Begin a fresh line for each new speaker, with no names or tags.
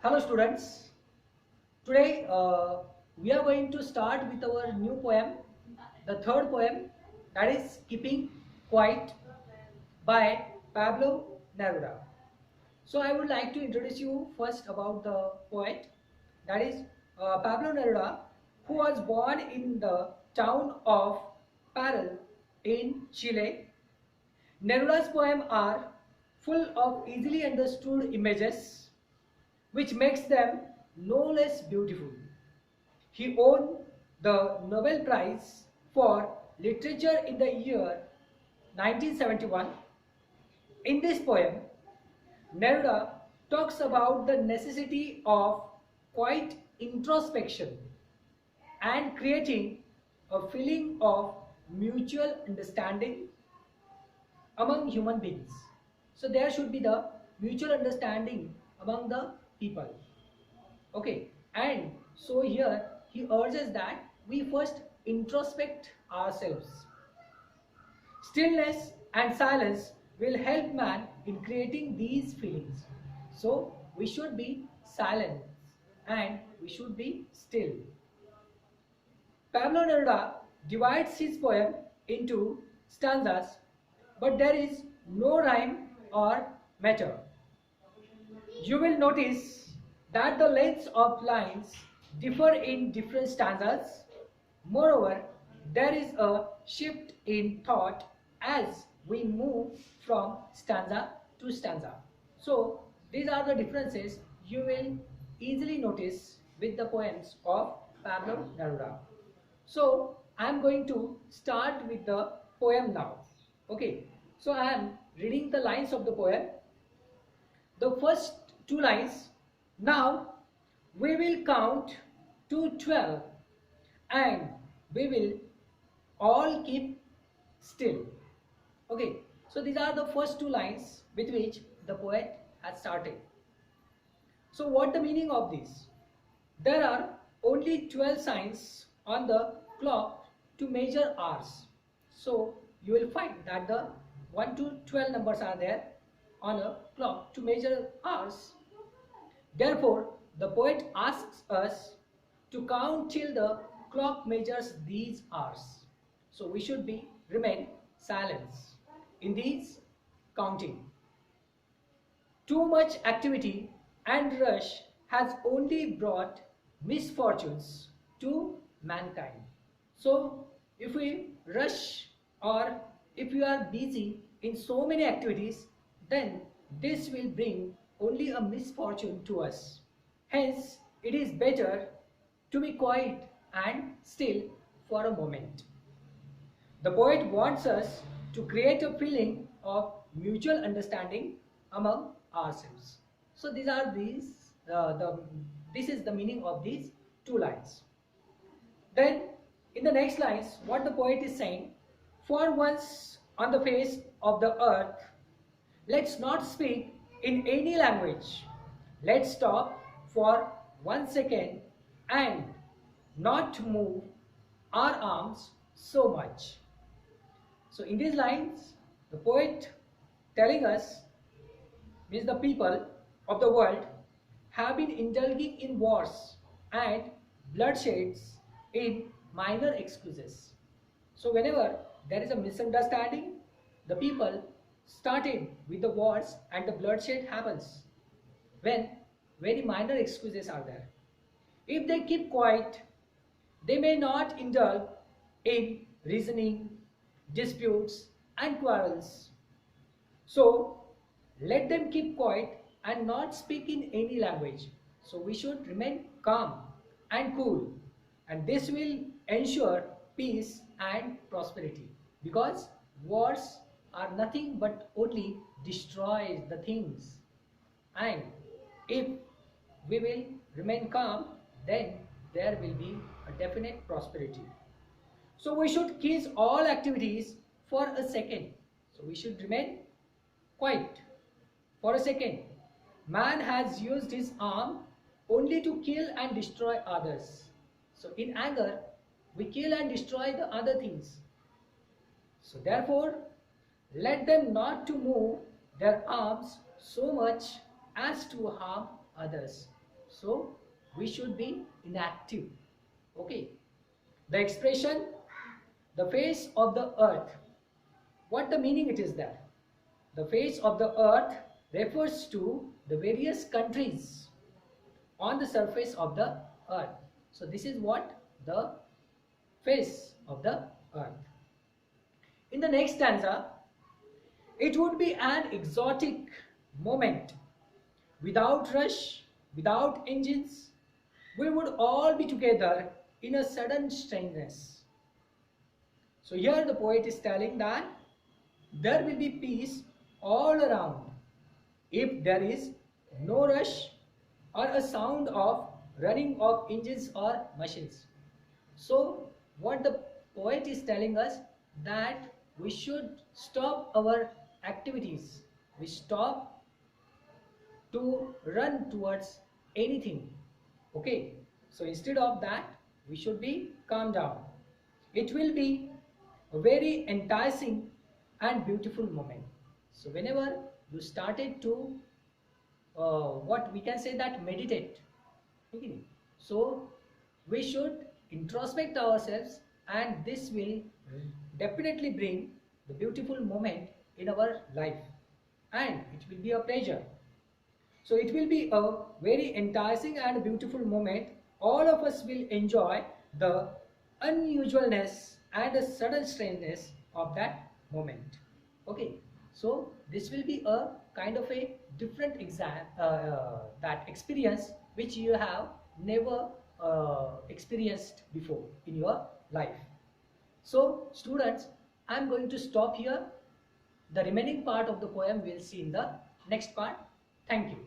Hello students, today we are going to start with our new poem, the third poem, that is Keeping Quiet by Pablo Neruda. So I would like to introduce you first about the poet, that is Pablo Neruda, who was born in the town of Parral in Chile. Neruda's poems are full of easily understood images which makes them no less beautiful. He won the Nobel Prize for Literature in the year 1971. In this poem, Neruda talks about the necessity of quiet introspection and creating a feeling of mutual understanding among human beings. So there should be the mutual understanding among the people. Okay, and so here he urges that we first introspect ourselves. Stillness and silence will help man in creating these feelings. So we should be silent and we should be still. Pablo Neruda divides his poem into stanzas, but there is no rhyme or meter. You will notice that the lengths of lines differ in different stanzas. Moreover, there is a shift in thought as we move from stanza to stanza. So, these are the differences you will easily notice with the poems of Pablo Neruda. So, I am going to start with the poem now. Okay, so I am reading the lines of the poem. The first two lines. Now we will count to 12 and we will all keep still. Okay, so these are the first two lines with which the poet has started. So what the meaning of this? There are only 12 signs on the clock to measure hours. So you will find that the 1 to 12 numbers are there on a clock to measure hours. Therefore, the poet asks us to count till the clock measures these hours. So we should remain silent in these counting. Too much activity and rush has only brought misfortunes to mankind. So if we rush or if we are busy in so many activities, then this will bring only a misfortune to us. Hence, it is better to be quiet and still for a moment. The poet wants us to create a feeling of mutual understanding among ourselves. So these are this is the meaning of these two lines. Then in the next lines, what the poet is saying, for once on the face of the earth, let's not speak in any language. Let's stop for 1 second and not move our arms so much. So in these lines, the poet telling us means the people of the world have been indulging in wars and bloodsheds in minor excuses. So whenever there is a misunderstanding, the people started with the wars and the bloodshed happens when very minor excuses are there. If they keep quiet, they may not indulge in reasoning, disputes and quarrels. So let them keep quiet and not speak in any language. So we should remain calm and cool, and this will ensure peace and prosperity, because wars are nothing but only destroys the things, and if we will remain calm, then there will be a definite prosperity. So we should cease all activities for a second. So we should remain quiet for a second. Man has used his arm only to kill and destroy others. So in anger, we kill and destroy the other things. So therefore, let them not to move their arms so much as to harm others. So we should be inactive. Okay. The expression, the face of the earth, what the meaning it is there? The face of the earth refers to the various countries on the surface of the earth. So this is what the face of the earth. In the next stanza, it would be an exotic moment. Without rush, without engines, we would all be together in a sudden strangeness. So here the poet is telling that there will be peace all around if there is no rush or a sound of running of engines or machines. So what the poet is telling us, that we should stop our activities. We stop to run towards anything. Okay, so instead of that, we should be calm down. It will be a very enticing and beautiful moment. So whenever you started to what we can say that meditate, okay, so we should introspect ourselves, and this will definitely bring the beautiful moment in our life, and it will be a pleasure. So it will be a very enticing and beautiful moment. All of us will enjoy the unusualness and the sudden strangeness of that moment. Okay, so this will be a kind of a different that experience which you have never experienced before in your life. So students, I am going to stop here. The remaining part of the poem we'll see in the next part. Thank you.